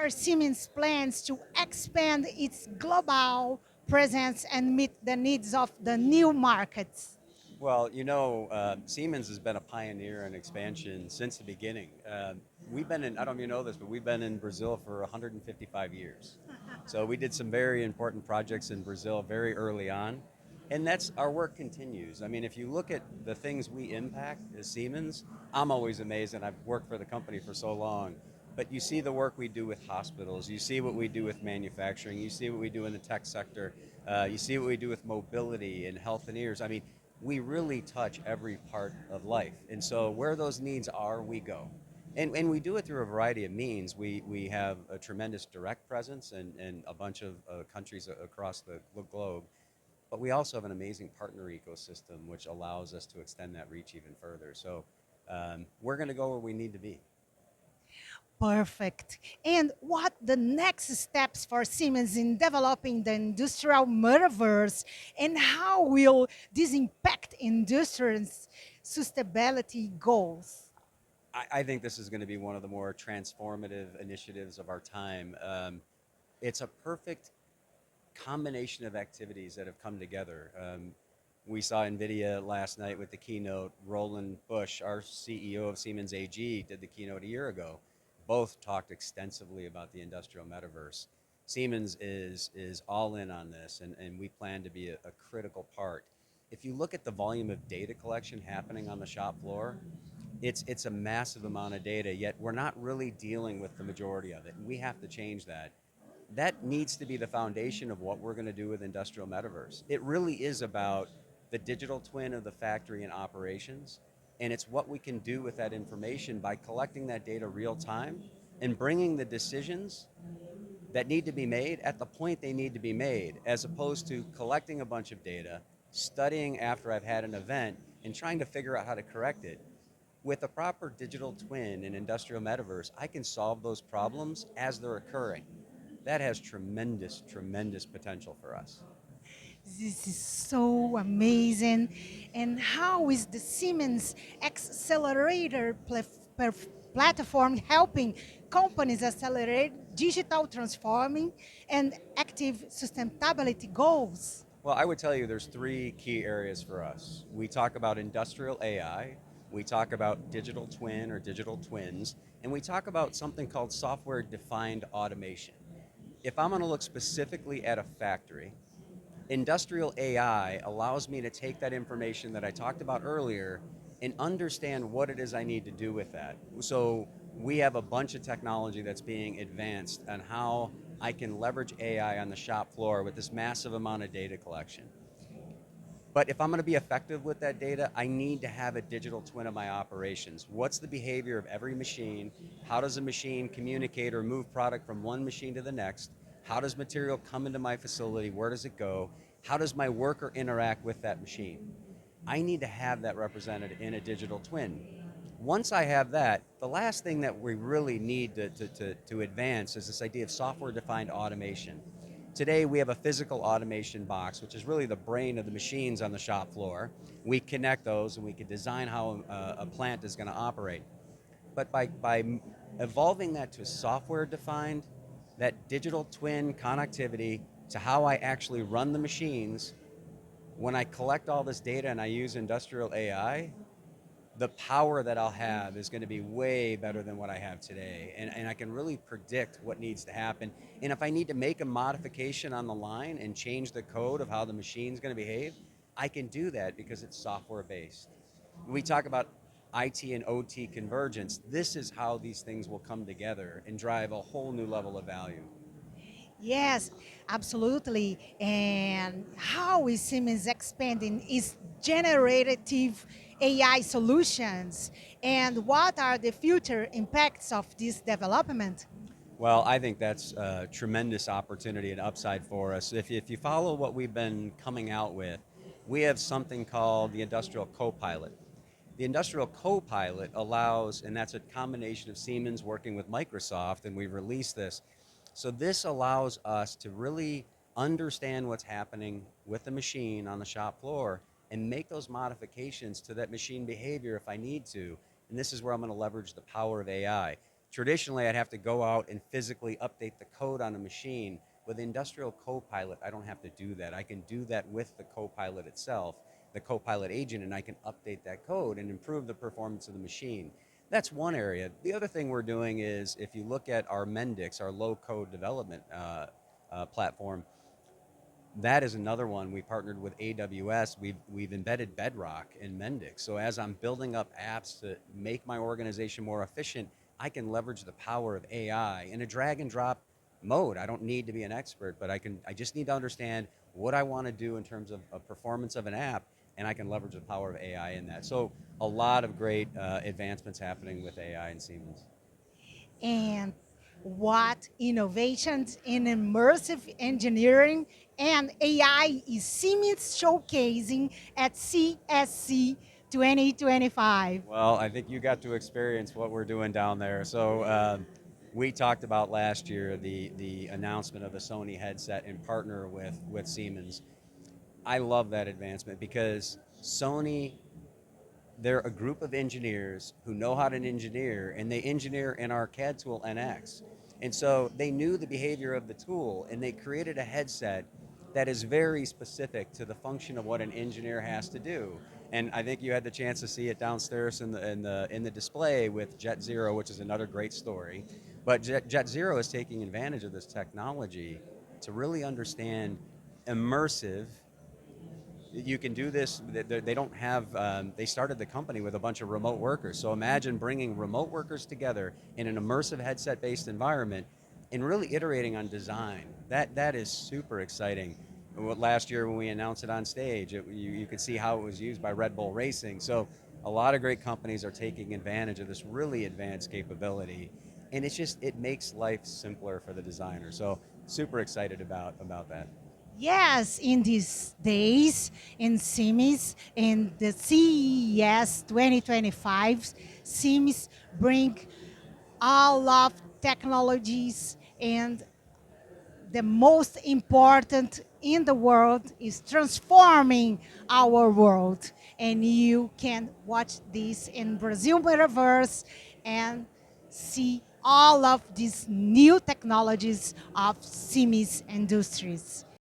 are Siemens' plans to expand its global presence and meet the needs of the new markets? Well, Siemens has been a pioneer in expansion since the beginning. We've been in, I don't know if you know this, but we've been in Brazil for 155 years. So we did some very important projects in Brazil very early on. And that's our work continues. I mean, if you look at the things we impact as Siemens, I'm always amazed, and I've worked for the company for so long. But you see the work we do with hospitals, you see what we do with manufacturing, you see what we do in the tech sector, you see what we do with mobility and health and ears. I mean, we really touch every part of life. And so where those needs are, we go. And we do it through a variety of means. We have a tremendous direct presence in a bunch of countries across the globe, but we also have an amazing partner ecosystem, which allows us to extend that reach even further. So we're going to go where we need to be. Perfect. And what the next steps for Siemens in developing the industrial metaverse, and how will this impact industry's sustainability goals? I think this is going to be one of the more transformative initiatives of our time. It's a perfect combination of activities that have come together. We saw NVIDIA last night with the keynote. Roland Busch, our CEO of Siemens AG, did the keynote a year ago. Both talked extensively about the industrial metaverse. Siemens is all in on this, and we plan to be a critical part. If you look at the volume of data collection happening on the shop floor, it's a massive amount of data, yet we're not really dealing with the majority of it, and we have to change that. That needs to be the foundation of what we're going to do with industrial metaverse. It really is about the digital twin of the factory and operations, and it's what we can do with that information by collecting that data real time and bringing the decisions that need to be made at the point they need to be made, as opposed to collecting a bunch of data, studying after I've had an event, and trying to figure out how to correct it. With a proper digital twin and industrial metaverse, I can solve those problems as they're occurring. That has tremendous, tremendous potential for us. This is so amazing. And how is the Siemens Accelerator platform helping companies accelerate digital transforming and active sustainability goals? Well, I would tell you there's three key areas for us. We talk about industrial AI, we talk about digital twin or digital twins, and we talk about something called software defined automation. If I'm going to look specifically at a factory, industrial AI allows me to take that information that I talked about earlier and understand what it is I need to do with that. So we have a bunch of technology that's being advanced on how I can leverage AI on the shop floor with this massive amount of data collection. But if I'm going to be effective with that data, I need to have a digital twin of my operations. What's the behavior of every machine? How does a machine communicate or move product from one machine to the next? How does material come into my facility? Where does it go? How does my worker interact with that machine? I need to have that represented in a digital twin. Once I have that, the last thing that we really need to advance is this idea of software defined automation. Today we have a physical automation box, which is really the brain of the machines on the shop floor. We connect those and we can design how a plant is going to operate. But by evolving that to software defined, that digital twin connectivity to how I actually run the machines, when I collect all this data and I use industrial AI, the power that I'll have is going to be way better than what I have today. And I can really predict what needs to happen. And if I need to make a modification on the line and change the code of how the machine's going to behave, I can do that because it's software based. When we talk about IT and OT convergence, this is how these things will come together and drive a whole new level of value. Yes, absolutely. And how is Siemens expanding its generative AI solutions? And what are the future impacts of this development? Well, I think that's a tremendous opportunity and upside for us. If you follow what we've been coming out with, we have something called the Industrial Co-Pilot. The Industrial Co-Pilot allows, and that's a combination of Siemens working with Microsoft, and we've released this. So this allows us to really understand what's happening with the machine on the shop floor and make those modifications to that machine behavior if I need to. And this is where I'm going to leverage the power of AI. Traditionally, I'd have to go out and physically update the code on a machine. With Industrial Copilot, I don't have to do that. I can do that with the Copilot itself, the Copilot agent, and I can update that code and improve the performance of the machine. That's one area. The other thing we're doing is if you look at our Mendix, our low code development platform, that is another one. We partnered with AWS. We've embedded Bedrock in Mendix. So as I'm building up apps to make my organization more efficient, I can leverage the power of AI in a drag and drop mode. I don't need to be an expert, but I just need to understand what I want to do in terms of performance of an app, and I can leverage the power of AI in that. So a lot of great advancements happening with AI in Siemens. And what innovations in immersive engineering and AI is Siemens showcasing at CES 2025? Well, I think you got to experience what we're doing down there. So we talked about last year the announcement of the Sony headset in partner with Siemens. I love that advancement because Sony, they're a group of engineers who know how to engineer, and they engineer in our CAD tool NX. And so they knew the behavior of the tool, and they created a headset that is very specific to the function of what an engineer has to do. And I think you had the chance to see it downstairs in the display with Jet Zero, which is another great story. But Jet Zero is taking advantage of this technology to really understand immersive. You can do this. They don't have. They started the company with a bunch of remote workers. So imagine bringing remote workers together in an immersive headset-based environment, and really iterating on design. That is super exciting. Last year when we announced it on stage, you could see how it was used by Red Bull Racing. So a lot of great companies are taking advantage of this really advanced capability, and it makes life simpler for the designer. So super excited about that. Yes, in these days in Siemens, in the CES 2025, Siemens bring all of technologies, and the most important in the world is transforming our world. And you can watch this in Brazil Metaverse and see all of these new technologies of Siemens Industries.